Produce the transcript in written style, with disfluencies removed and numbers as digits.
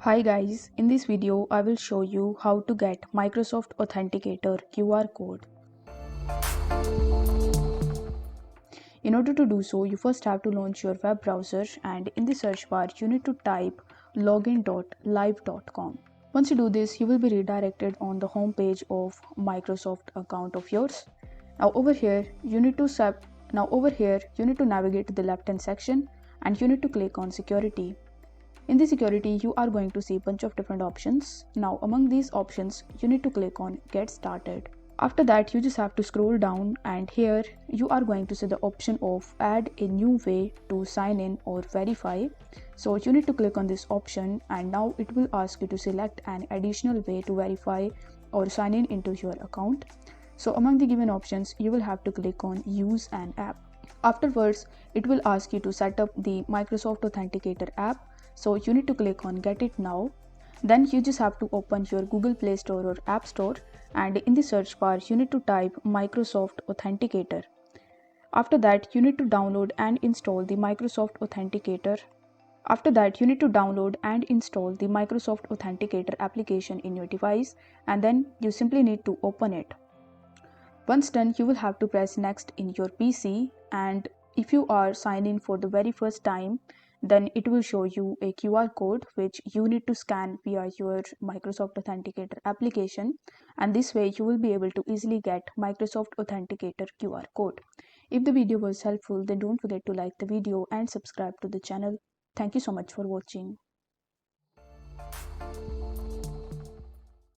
Hi guys, in this video I will show you how to get Microsoft Authenticator QR code. In order to do so, you first have to launch your web browser and in the search bar you need to type login.live.com. Once you do this, you will be redirected on the home page of Microsoft account of yours. Now over here you need to navigate to the left hand section and you need to click on security. In the security, you are going to see a bunch of different options. Now, among these options, you need to click on Get Started. After that, you just have to scroll down and here you are going to see the option of Add a new way to sign in or verify. So you need to click on this option and now it will ask you to select an additional way to verify or sign in into your account. So among the given options, you will have to click on Use an app. Afterwards, it will ask you to set up the Microsoft Authenticator app. So you need to click on Get It Now. Then you just have to open your Google Play Store or App Store and in the search bar you need to type Microsoft Authenticator. After that you need to download and install the Microsoft Authenticator. Microsoft Authenticator application in your device and then you simply need to open it. Once done, you will have to press next in your PC and if you are signed in for the very first time, then it will show you a QR code which you need to scan via your Microsoft Authenticator application, and this way you will be able to easily get Microsoft Authenticator QR code. If the video was helpful, then don't forget to like the video and subscribe to the channel. Thank you so much for watching.